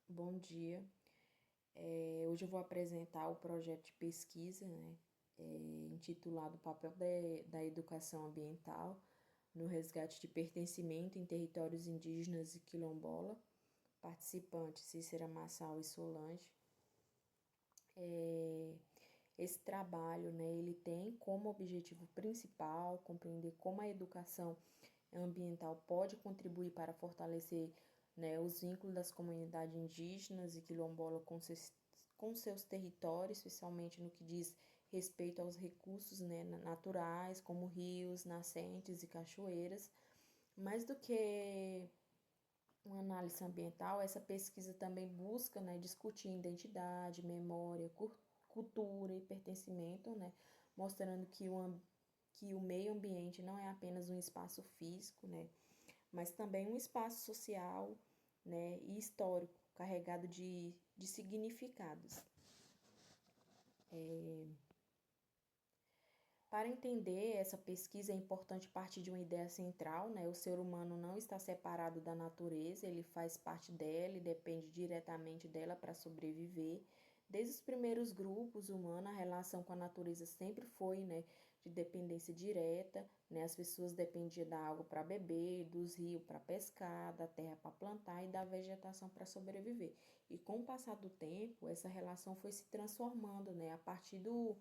Bom dia. Hoje eu vou apresentar o projeto de pesquisa, né, intitulado Papel da Educação Ambiental no Resgate de Pertencimento em Territórios Indígenas e Quilombola. Participantes Cícera Massal e Solange. Esse trabalho, né, ele tem como objetivo principal compreender como a educação ambiental pode contribuir para fortalecer, né, os vínculos das comunidades indígenas e quilombola com seus territórios, especialmente no que diz respeito aos recursos, né, naturais, como rios, nascentes e cachoeiras. Mais do que uma análise ambiental, essa pesquisa também busca, né, discutir identidade, memória, cultura e pertencimento, né, mostrando que o meio ambiente não é apenas um espaço físico, né, mas também um espaço social, né, e histórico, carregado de significados. Para entender essa pesquisa é importante partir de uma ideia central, né? O ser humano não está separado da natureza, ele faz parte dela e depende diretamente dela para sobreviver. Desde os primeiros grupos humanos, a relação com a natureza sempre foi, né, de dependência direta, né? As pessoas dependiam da água para beber, dos rios para pescar, da terra para plantar e da vegetação para sobreviver. E com o passar do tempo, essa relação foi se transformando, né, a partir do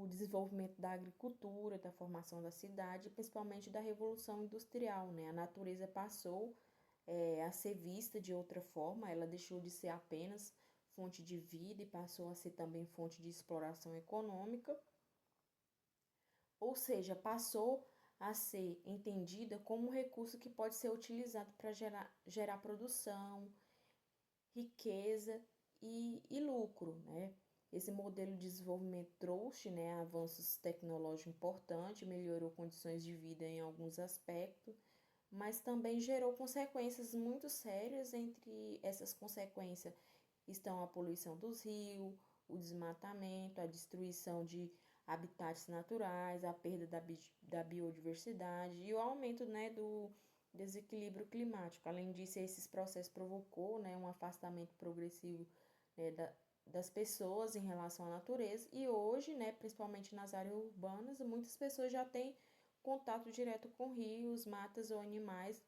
desenvolvimento da agricultura, da formação da cidade, principalmente da Revolução Industrial, né? A natureza passou a ser vista de outra forma, ela deixou de ser apenas fonte de vida e passou a ser também fonte de exploração econômica, ou seja, passou a ser entendida como um recurso que pode ser utilizado para gerar produção, riqueza e lucro, né? Esse modelo de desenvolvimento trouxe, né, avanços tecnológicos importantes, melhorou condições de vida em alguns aspectos, mas também gerou consequências muito sérias. Entre essas consequências estão a poluição dos rios, o desmatamento, a destruição de habitats naturais, a perda da biodiversidade e o aumento, né, do desequilíbrio climático. Além disso, esses processos provocou, né, um afastamento progressivo, né, das pessoas em relação à natureza e hoje, né, principalmente nas áreas urbanas, muitas pessoas já têm contato direto com rios, matas ou animais,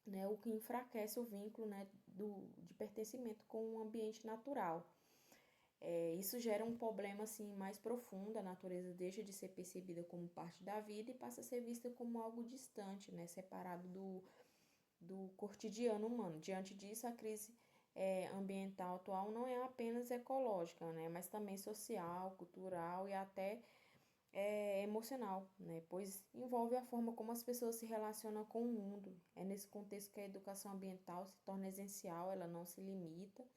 né, o que enfraquece o vínculo, né, de pertencimento com o ambiente natural. Isso gera um problema assim mais profundo, a natureza deixa de ser percebida como parte da vida e passa a ser vista como algo distante, né, separado do cotidiano humano. Diante disso, a crise ambiental atual não é apenas ecológica, né, mas também social, cultural e até emocional, né, pois envolve a forma como as pessoas se relacionam com o mundo. É nesse contexto que a educação ambiental se torna essencial, ela não se limita,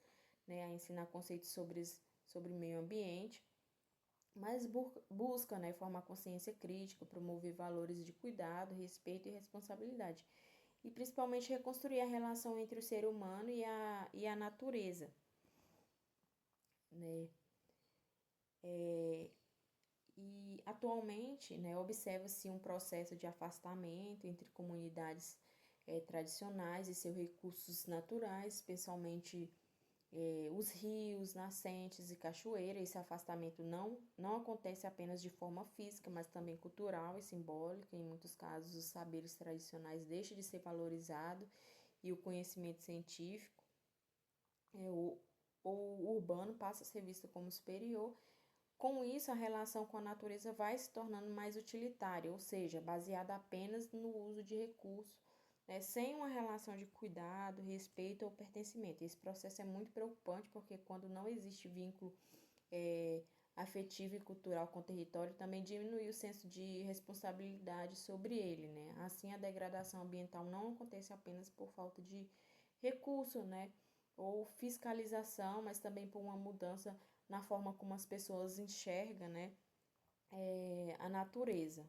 né, a ensinar conceitos sobre meio ambiente, mas busca, né, formar consciência crítica, promover valores de cuidado, respeito e responsabilidade, e principalmente reconstruir a relação entre o ser humano e a natureza, né? E atualmente, né, observa-se um processo de afastamento entre comunidades tradicionais e seus recursos naturais, especialmente os rios, nascentes e cachoeiras. Esse afastamento não acontece apenas de forma física, mas também cultural e simbólica. Em muitos casos, os saberes tradicionais deixam de ser valorizados e o conhecimento científico ou urbano passa a ser visto como superior. Com isso, a relação com a natureza vai se tornando mais utilitária, ou seja, baseada apenas no uso de recursos, né, sem uma relação de cuidado, respeito ou pertencimento. Esse processo é muito preocupante porque quando não existe vínculo afetivo e cultural com o território, também diminui o senso de responsabilidade sobre ele, né? Assim, a degradação ambiental não acontece apenas por falta de recurso, né, ou fiscalização, mas também por uma mudança na forma como as pessoas enxergam, né, a natureza.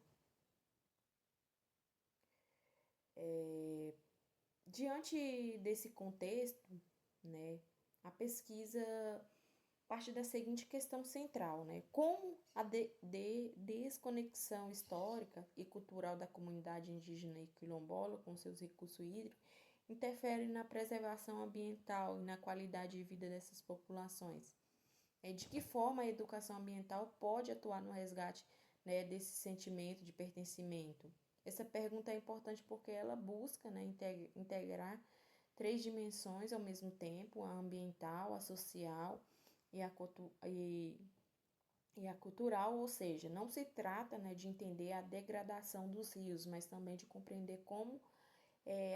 Diante desse contexto, né, a pesquisa parte da seguinte questão central, né? Como a desconexão histórica e cultural da comunidade indígena e quilombola com seus recursos hídricos interfere na preservação ambiental e na qualidade de vida dessas populações? De que forma a educação ambiental pode atuar no resgate, né, desse sentimento de pertencimento? Essa pergunta é importante porque ela busca, né, integrar três dimensões ao mesmo tempo: a ambiental, a social e a cultural, ou seja, não se trata, né, de entender a degradação dos rios, mas também de compreender como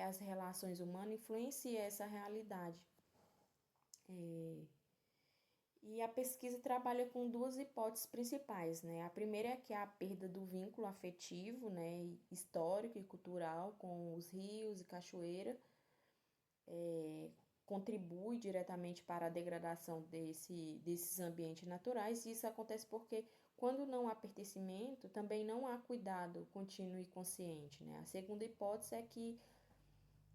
as relações humanas influenciam essa realidade. E a pesquisa trabalha com duas hipóteses principais, né? A primeira é que a perda do vínculo afetivo, né, histórico e cultural com os rios e cachoeira contribui diretamente para a degradação desses ambientes naturais. E isso acontece porque quando não há pertencimento, também não há cuidado contínuo e consciente, né? A segunda hipótese é que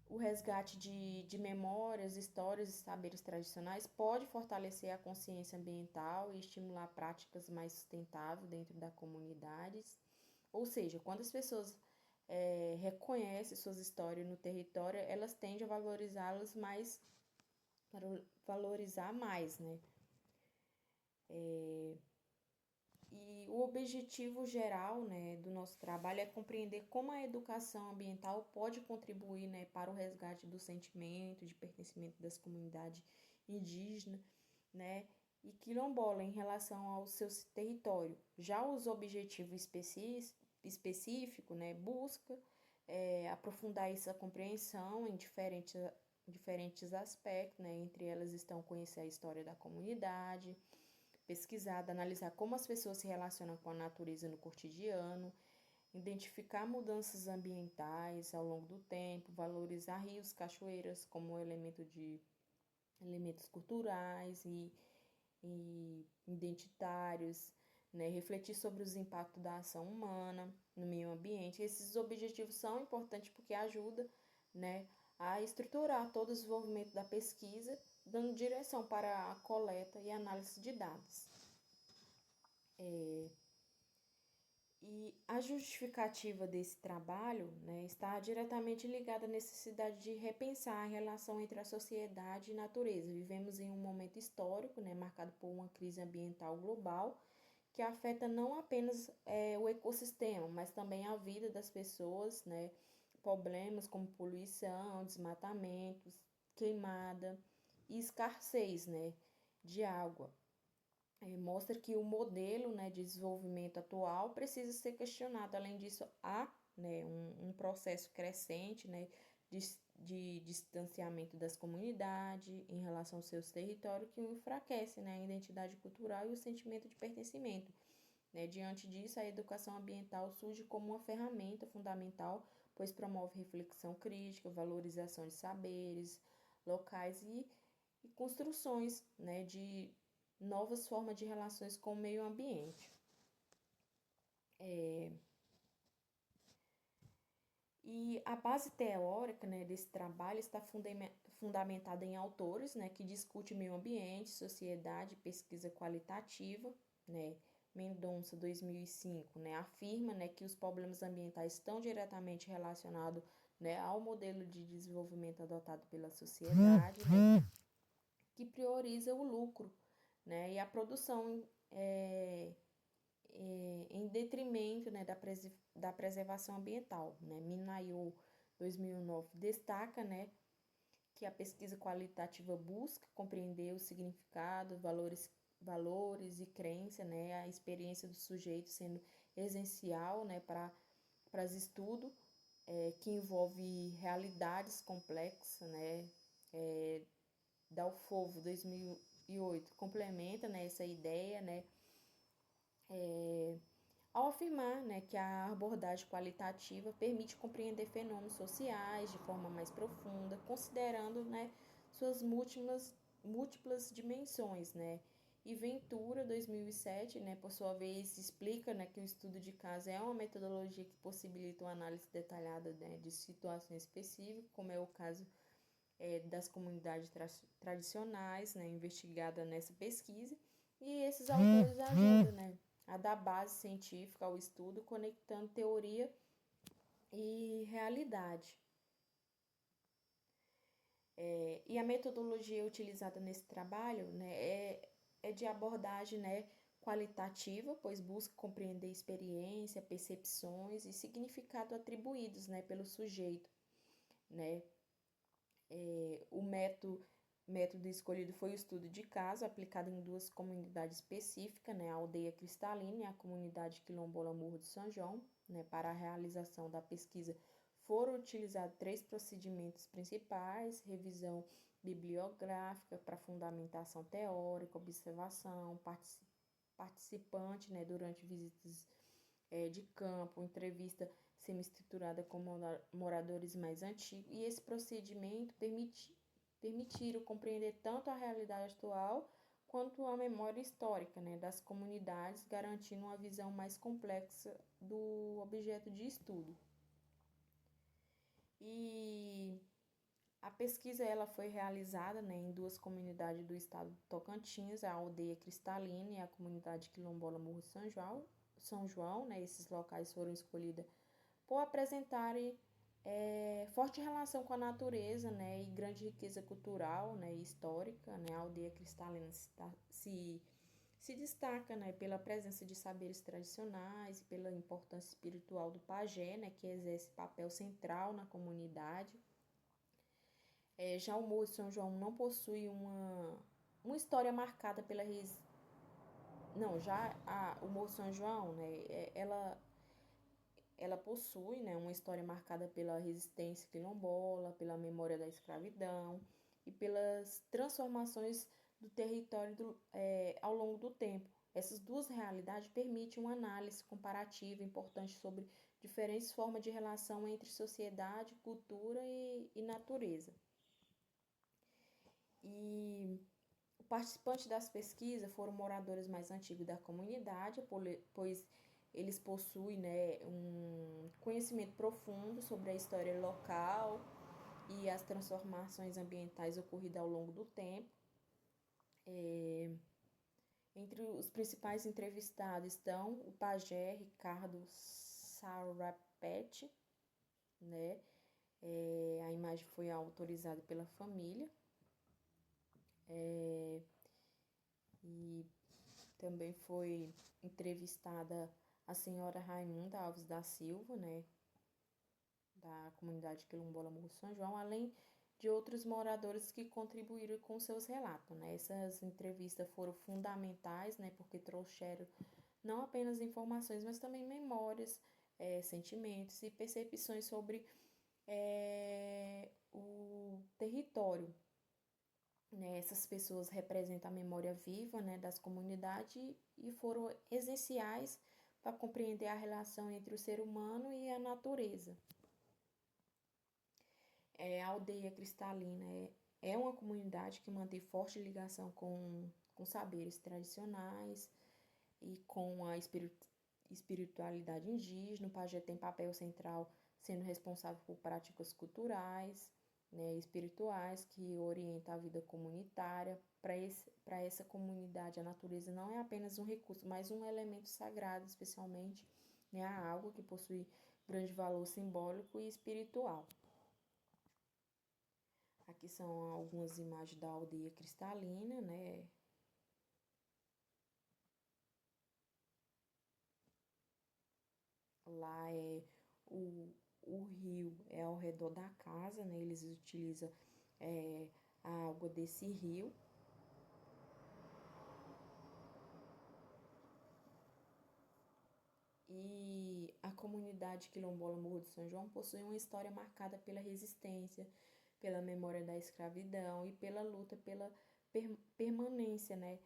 o resgate de memórias, histórias e saberes tradicionais pode fortalecer a consciência ambiental e estimular práticas mais sustentáveis dentro da comunidade. Ou seja, quando as pessoas reconhecem suas histórias no território, elas tendem a valorizá-las mais, valorizar mais, né? E o objetivo geral, né, do nosso trabalho é compreender como a educação ambiental pode contribuir, né, para o resgate do sentimento de pertencimento das comunidades indígenas, né, e quilombola em relação ao seu território. Já os objetivos específicos, né, busca aprofundar essa compreensão em diferentes aspectos, né, entre elas estão conhecer a história da comunidade, pesquisar, analisar como as pessoas se relacionam com a natureza no cotidiano, identificar mudanças ambientais ao longo do tempo, valorizar rios, cachoeiras como elementos culturais e identitários, né? Refletir sobre os impactos da ação humana no meio ambiente. Esses objetivos são importantes porque ajudam, né, a estruturar todo o desenvolvimento da pesquisa, dando direção para a coleta e análise de dados. E a justificativa desse trabalho, né, está diretamente ligada à necessidade de repensar a relação entre a sociedade e a natureza. Vivemos em um momento histórico, né, marcado por uma crise ambiental global que afeta não apenas o ecossistema, mas também a vida das pessoas, né, problemas como poluição, desmatamentos, queimada e escassez, né, de água. Mostra que o modelo, né, de desenvolvimento atual precisa ser questionado. Além disso, há, né, um processo crescente, né, de distanciamento das comunidades em relação aos seus territórios que enfraquece, né, a identidade cultural e o sentimento de pertencimento. Né? Diante disso, a educação ambiental surge como uma ferramenta fundamental, pois promove reflexão crítica, valorização de saberes locais e construções, né, de novas formas de relações com o meio ambiente. E a base teórica, né, desse trabalho está fundamentada em autores, né, que discutem meio ambiente, sociedade, pesquisa qualitativa, né. Mendonça, 2005, né, afirma, né, que os problemas ambientais estão diretamente relacionados, né, ao modelo de desenvolvimento adotado pela sociedade, né, que prioriza o lucro, né, e a produção em detrimento, né, da preservação ambiental. Né? Minayo, 2009, destaca, né, que a pesquisa qualitativa busca compreender o significado, valores e crença, né, a experiência do sujeito sendo essencial, né, para estudos que envolve realidades complexas, né, da UFOV 2008 complementa, né, essa ideia, né, ao afirmar, né, que a abordagem qualitativa permite compreender fenômenos sociais de forma mais profunda, considerando, né, suas múltiplas dimensões, né. E Ventura, 2007, né, por sua vez, explica, né, que o estudo de caso é uma metodologia que possibilita uma análise detalhada, né, de situações específicas, como é o caso das comunidades tradicionais, né, investigada nessa pesquisa. E esses autores ajudam, né, a dar base científica ao estudo, conectando teoria e realidade. E a metodologia utilizada nesse trabalho, né, é de abordagem, né, qualitativa, pois busca compreender experiência, percepções e significado atribuídos, né, pelo sujeito, né. O método escolhido foi o estudo de caso, aplicado em duas comunidades específicas, né, a Aldeia Cristalina e a comunidade quilombola Morro de São João. Né, para a realização da pesquisa foram utilizados 3 procedimentos principais: revisão bibliográfica para fundamentação teórica, observação, participante, né, durante visitas de campo, entrevista semi-estruturada com moradores mais antigos, e esse procedimento permitiram compreender tanto a realidade atual quanto a memória histórica, né, das comunidades, garantindo uma visão mais complexa do objeto de estudo. E a pesquisa ela foi realizada, né, em duas comunidades do estado do Tocantins, a Aldeia Cristalina e a comunidade quilombola Morro São João, né, esses locais foram escolhidos por apresentarem forte relação com a natureza, né, e grande riqueza cultural, né, e histórica. Né, a Aldeia Cristalina se destaca, né, pela presença de saberes tradicionais e pela importância espiritual do pajé, né, que exerce papel central na comunidade. Já o Morro de São João não possui uma história marcada pela Não, já o Morro de São João, né, ela possui, né, uma história marcada pela resistência quilombola, pela memória da escravidão e pelas transformações do território ao longo do tempo. Essas duas realidades permitem uma análise comparativa importante sobre diferentes formas de relação entre sociedade, cultura e natureza. E os participantes das pesquisas foram moradores mais antigos da comunidade, pois eles possuem, né, um conhecimento profundo sobre a história local e as transformações ambientais ocorridas ao longo do tempo. Entre os principais entrevistados estão o pajé Ricardo Sarrapete, né? A imagem foi autorizada pela família. E também foi entrevistada a senhora Raimunda Alves da Silva, né, da comunidade quilombola Morro São João, além de outros moradores que contribuíram com seus relatos. Né. Essas entrevistas foram fundamentais, né, porque trouxeram não apenas informações, mas também memórias, sentimentos e percepções sobre o território. Né, essas pessoas representam a memória viva, né, das comunidades e foram essenciais para compreender a relação entre o ser humano e a natureza. A Aldeia Cristalina é uma comunidade que mantém forte ligação com saberes tradicionais e com a espiritualidade indígena. O pajé tem papel central, sendo responsável por práticas culturais, né, espirituais que orientam a vida comunitária. Para essa comunidade, a natureza não é apenas um recurso, mas um elemento sagrado, especialmente, né, a água, que possui grande valor simbólico e espiritual. Aqui são algumas imagens da Aldeia Cristalina, né? Lá o rio é ao redor da casa, né? Eles utilizam a água desse rio. E a comunidade quilombola Morro de São João possui uma história marcada pela resistência, pela memória da escravidão e pela luta pela permanência, né,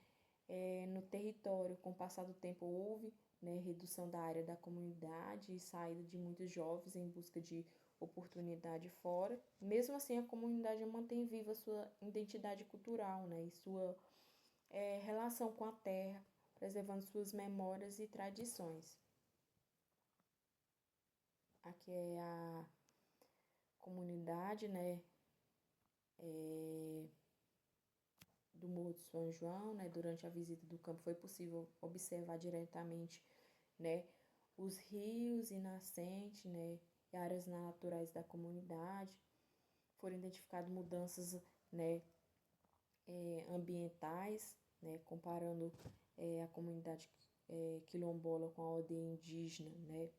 no território. Com o passar do tempo houve, né, redução da área da comunidade e saída de muitos jovens em busca de oportunidade fora. Mesmo assim, a comunidade mantém viva sua identidade cultural, né, e sua relação com a terra, preservando suas memórias e tradições. Aqui é a comunidade, né, do Morro de São João, né. Durante a visita do campo foi possível observar diretamente, né, os rios e nascentes, né, e áreas naturais da comunidade. foram identificadas mudanças, né, ambientais, né, comparando a comunidade quilombola com a aldeia indígena, né,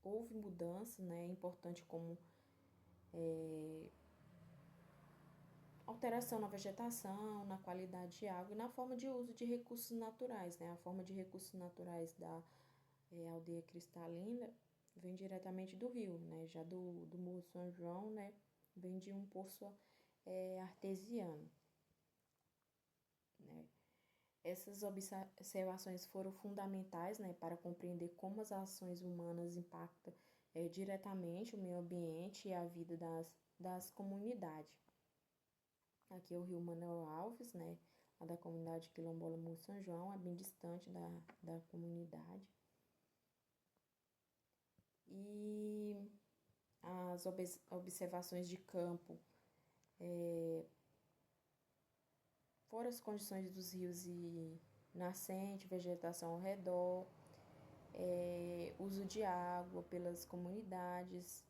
houve mudança, né, importante como alteração na vegetação, na qualidade de água e na forma de uso de recursos naturais, né, a forma de recursos naturais da aldeia cristalina vem diretamente do rio, né, já do Morro São João, né, vem de um poço artesiano, né. Essas observações foram fundamentais, né, para compreender como as ações humanas impactam diretamente o meio ambiente e a vida das comunidades. Aqui é o rio Manuel Alves, né, lá da comunidade quilombola Morro São João, é bem distante da comunidade. E as observações de campo foram as condições dos rios e nascente, vegetação ao redor, uso de água pelas comunidades,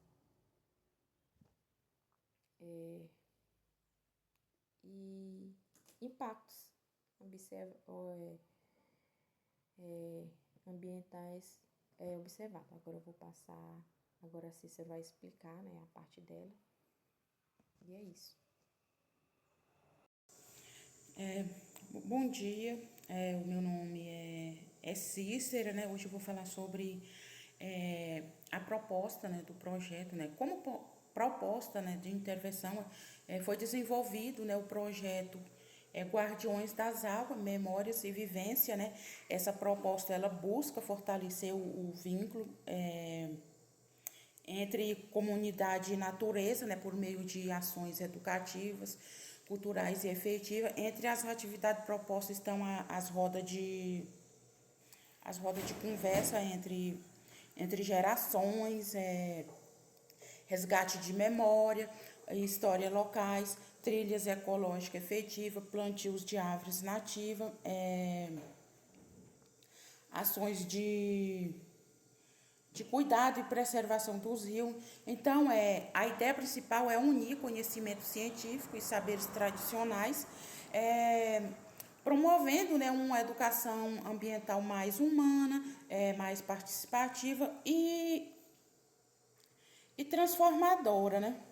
e impactos ambientais observados. Agora eu vou passar, agora a Cícera vai explicar, né, a parte dela, e é isso. Bom dia, o meu nome é Cícera, né? Hoje eu vou falar sobre a proposta, né, do projeto, né? Como proposta, né, de intervenção foi desenvolvido, né, o projeto Guardiões das Águas, Memórias e Vivência, né? Essa proposta ela busca fortalecer o vínculo entre comunidade e natureza, né, por meio de ações educativas, culturais e efetivas. Entre as atividades propostas estão as rodas de conversa entre gerações, resgate de memória, história locais, trilhas ecológicas efetivas, plantios de árvores nativas, ações de cuidado e preservação dos rios. Então, a ideia principal é unir conhecimento científico e saberes tradicionais, promovendo, né, uma educação ambiental mais humana, mais participativa e transformadora, né?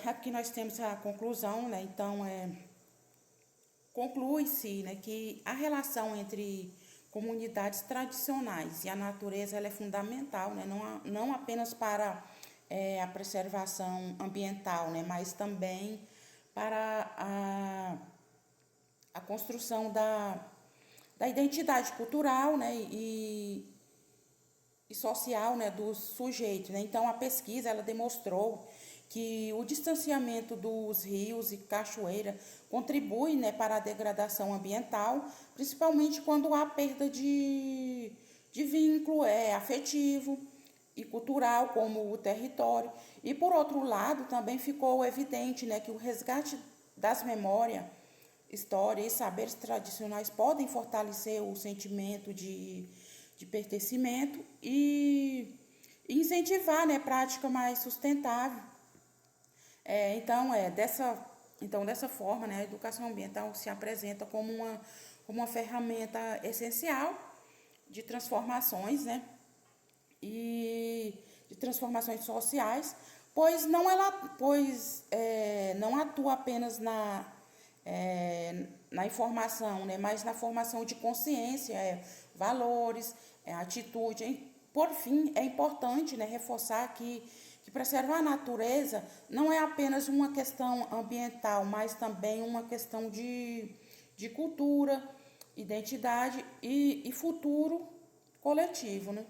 Aqui nós temos a conclusão, né? Então, conclui-se, né, que a relação entre comunidades tradicionais e a natureza ela é fundamental, né, não apenas para a preservação ambiental, né, mas também para a construção da identidade cultural, né, e social, né, dos sujeitos, né? Então a pesquisa ela demonstrou que o distanciamento dos rios e cachoeiras contribui, né, para a degradação ambiental, principalmente quando há perda de vínculo afetivo e cultural, como o território. E por outro lado, também ficou evidente, né, que o resgate das memórias, história e saberes tradicionais podem fortalecer o sentimento de pertencimento e incentivar, né, prática mais sustentável. Dessa forma, né, a educação ambiental se apresenta como uma ferramenta essencial de transformações, né, e de transformações sociais, pois não atua apenas na informação, né, mas na formação de consciência, valores, atitude. Por fim, é importante, né, reforçar que preservar a natureza não é apenas uma questão ambiental, mas também uma questão de cultura, identidade e futuro coletivo, né?